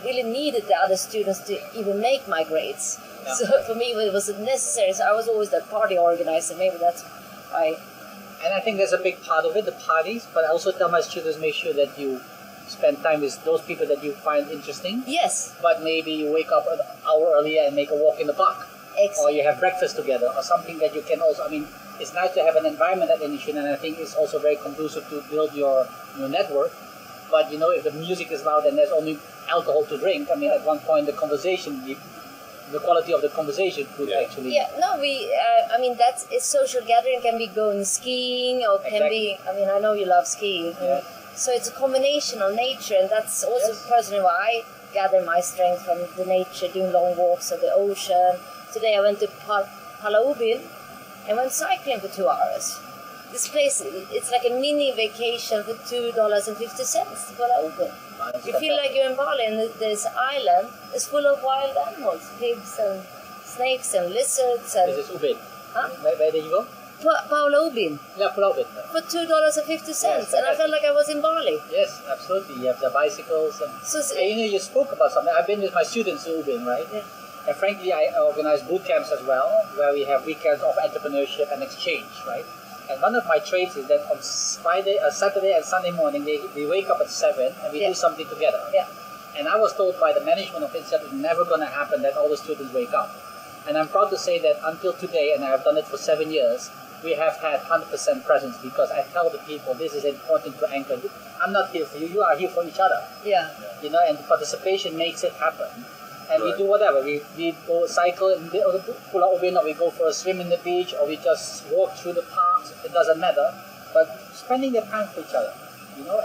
really needed the other students to even make my grades. Yeah. So for me, it was necessary. So I was always the party organizer. Maybe that's why And I think that's a big part of it, the parties. But I also tell my students, make sure that you spend time with those people that you find interesting. Yes. But maybe you wake up an hour earlier and make a walk in the park. Or you have breakfast together, or something that you can also, I mean, it's nice to have an environment at Initiation, and I think it's also very conducive to build your network. But, if the music is loud and there's only alcohol to drink, I mean, at one point the conversation, the quality of the conversation could actually... Yeah, no, that's a social gathering, can be going skiing, or can be, I know you love skiing. Yeah. So it's a combination of nature, and that's also personally why I gather my strength from the nature, doing long walks of the ocean. Today I went to Palaubin and went cycling for 2 hours. This place, it's like a mini vacation for $2.50, Palaubin. You feel like you're in Bali, and this island is full of wild animals, pigs and snakes and lizards. And This is Ubin. Huh? Where did you go? Palaubin. Yeah, Palaubin. For $2.50, and I felt like I was in Bali. Yes, absolutely. You have the bicycles. And you spoke about something. I've been with my students to Ubin, right? Yeah. And frankly, I organize boot camps as well, where we have weekends of entrepreneurship and exchange, right? And one of my traits is that on Saturday and Sunday morning, they wake up at 7 and we do something together. Yeah. And I was told by the management of INSEAD it's never going to happen that all the students wake up. And I'm proud to say that until today, and I've done it for 7 years, we have had 100% presence, because I tell the people this is important to anchor. I'm not here for you, you are here for each other. Yeah. And participation makes it happen. And we do whatever. We go cycle in Pulau Ubin, or we go for a swim in the beach, or we just walk through the parks. It doesn't matter. But spending the time for each other,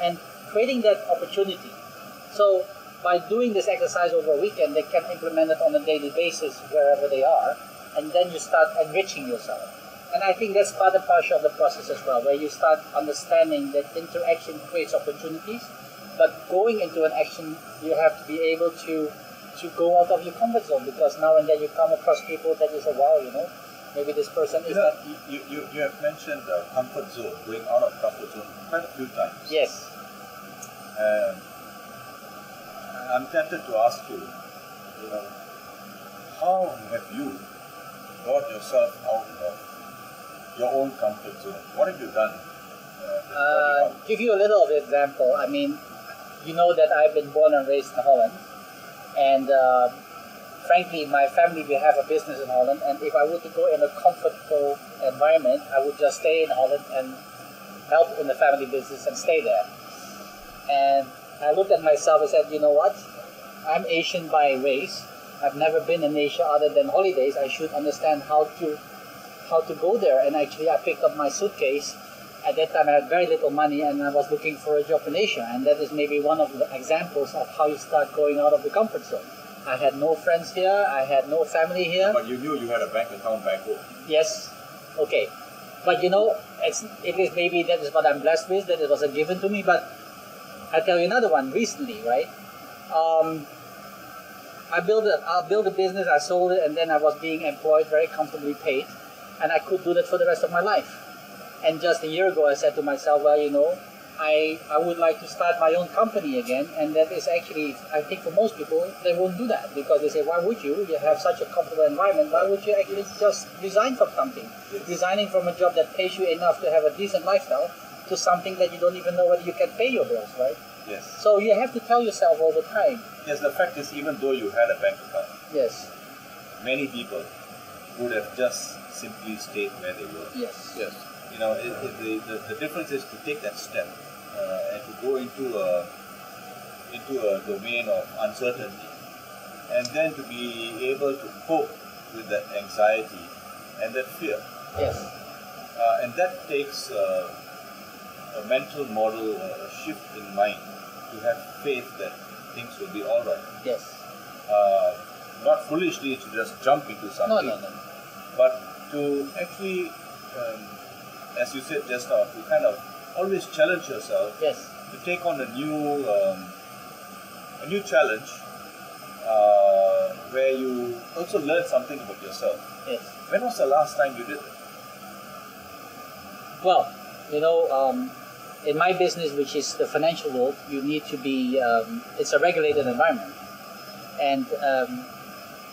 and creating that opportunity. So by doing this exercise over a weekend, they can implement it on a daily basis wherever they are, and then you start enriching yourself. And I think that's part and parcel of the process as well, where you start understanding that interaction creates opportunities, but going into an action, you have to be able to go out of your comfort zone, because now and then you come across people that you say, wow, maybe this person is not... You have mentioned comfort zone, going out of comfort zone quite a few times. Yes. I'm tempted to ask you, how have you brought yourself out of your own comfort zone? What have you done? Give you a little of an example. I mean, you know that I've been born and raised in Holland. And frankly, my family, we have a business in Holland, and if I were to go in a comfortable environment, I would just stay in Holland and help in the family business and stay there. And I looked at myself and said, you know what? I'm Asian by race. I've never been in Asia other than holidays. I should understand how to go there. And actually, I picked up my suitcase. At that time, I had very little money, and I was looking for a job in Asia. And that is maybe one of the examples of how you start going out of the comfort zone. I had no friends here. I had no family here. But you knew you had a bank account back home. Yes. Okay. But it is maybe that is what I'm blessed with, that it was a given to me. But I'll tell you another one recently, right? I built a business, I sold it, and then I was being employed, very comfortably paid. And I could do that for the rest of my life. And just a year ago, I said to myself, well, I would like to start my own company again. And that is actually, I think for most people, they won't do that, because they say, why would you? You have such a comfortable environment. Why would you actually just resign from something? Yes. Resigning from a job that pays you enough to have a decent lifestyle to something that you don't even know whether you can pay your bills, right? Yes. So you have to tell yourself all the time. Yes, the fact is, even though you had a bank account, yes, many people would have just simply stayed where they were. Yes. Yes. The difference is to take that step and to go into a domain of uncertainty, and then to be able to cope with that anxiety and that fear. Yes. And that takes a mental model, a shift in mind, to have faith that things will be all right. Yes. Not foolishly to just jump into something, No. but to actually, as you said just now, to kind of always challenge yourself. Yes. To take on a new challenge, where you also learn something about yourself. Yes. When was the last time you did it? Well, in my business, which is the financial world, you need to be, it's a regulated environment. And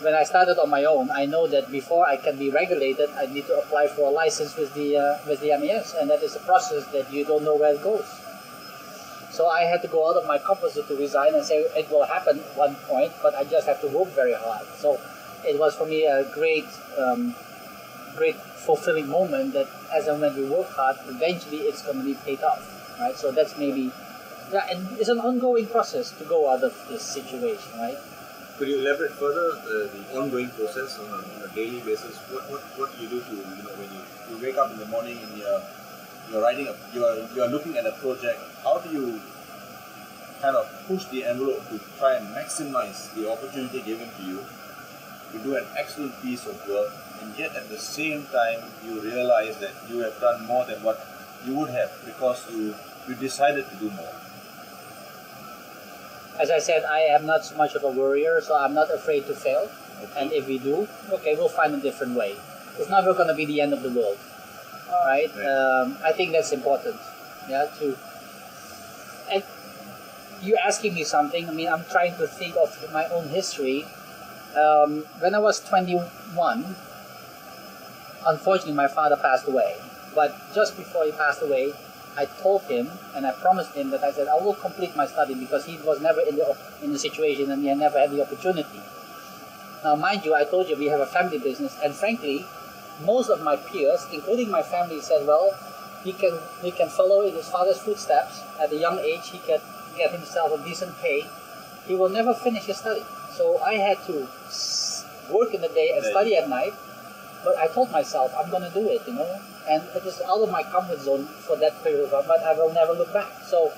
when I started on my own, I know that before I can be regulated, I need to apply for a license with the MES, and that is a process that you don't know where it goes. So I had to go out of my comfort zone to resign and say it will happen at one point, but I just have to work very hard. So it was for me a great fulfilling moment that as and when we work hard, eventually it's going to be paid off, right? So that's maybe, yeah, and it's an ongoing process to go out of this situation, right? Could you elaborate further the ongoing process on a daily basis? What do you do to, when you wake up in the morning and you're writing you are looking at a project? How do you kind of push the envelope to try and maximize the opportunity given to you to do an excellent piece of work, and yet at the same time you realize that you have done more than what you would have because you decided to do more? As I said, I am not so much of a worrier, so I'm not afraid to fail. Okay. And if we do, okay, we'll find a different way. It's never going to be the end of the world, right? I think that's important. Yeah, and you're asking me something. I mean, I'm trying to think of my own history. When I was 21, unfortunately, my father passed away. But just before he passed away, I told him and I promised him that I said I will complete my study because he was never in the situation and he never had the opportunity. Now, mind you, I told you we have a family business, and frankly, most of my peers, including my family, said, well, he can follow in his father's footsteps. At a young age, he can get himself a decent pay. He will never finish his study. So I had to work in the day and study at night. But I told myself, I'm going to do it, and it is out of my comfort zone for that period of time, but I will never look back. So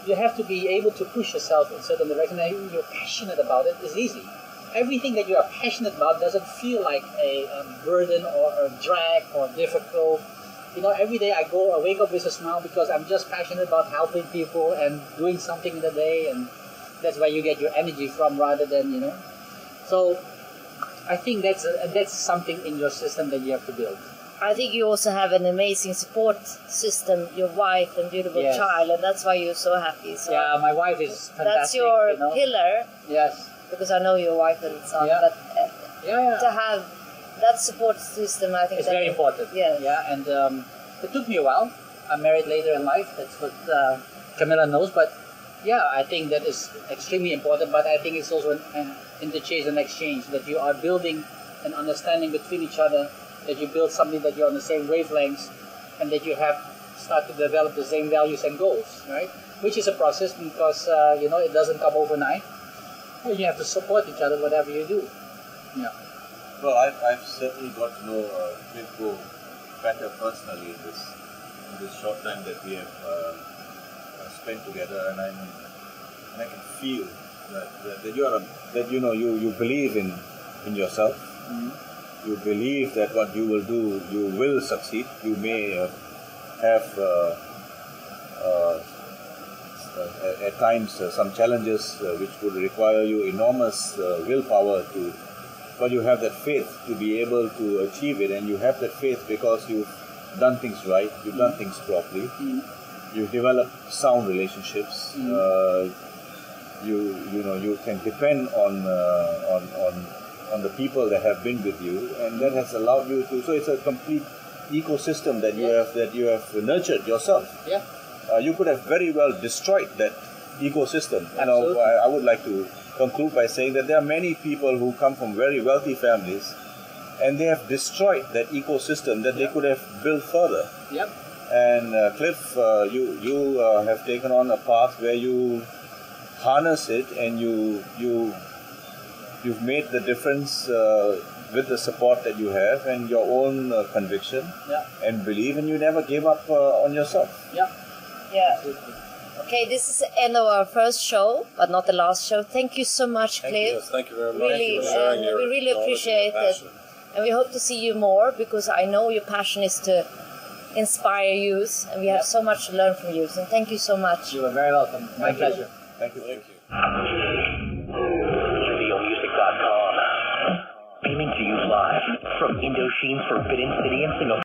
you have to be able to push yourself in certain direction, and you're passionate about it. It's easy. Everything that you are passionate about doesn't feel like a burden or a drag or difficult. Every day I wake up with a smile because I'm just passionate about helping people and doing something in the day, and that's where you get your energy from rather than, So I think that's something in your system that you have to build. I think you also have an amazing support system, your wife and beautiful child, and that's why you're so happy. So yeah, my wife is fantastic. That's your pillar. Yes. Because I know your wife and son, but to have that support system, I think it's very important. Yeah. Yeah, and it took me a while. I'm married later in life. That's what Camilla knows. But yeah, I think that is extremely important. But I think it's also an interchange and exchange, that you are building an understanding between each other, that you build something that you're on the same wavelengths, and that you have start to develop the same values and goals, right? Which is a process because it doesn't come overnight. You have to support each other whatever you do. Yeah. Well, I've certainly got to know Cliffo better personally in this short time that we have spent together, and I can feel that you believe in yourself. Mm-hmm. You believe that what you will do, you will succeed. You may have at times some challenges which would require you enormous willpower but you have that faith to be able to achieve it, and you have that faith because you've done things right, you've done things properly, you've developed sound relationships, you can depend on the people that have been with you, and that has allowed you to. So it's a complete ecosystem that you have nurtured yourself. Yeah. You could have very well destroyed that ecosystem. Absolutely. I would like to conclude by saying that there are many people who come from very wealthy families, and they have destroyed that ecosystem that they could have built further. Yep. And Cliff, you have taken on a path where you harness it, and you've made the difference with the support that you have and your own conviction and belief, and you never gave up on yourself. Yeah. Yeah. Okay, this is the end of our first show, but not the last show. Thank you so much, Cliff. Thank you very much. Really, we really appreciate it. And we hope to see you more, because I know your passion is to inspire youth, and we have so much to learn from you. So thank you so much. You are very welcome. My pleasure. Thank you. LIVEOmusic.com. Beaming to you live from Indochine's Forbidden City in Singapore.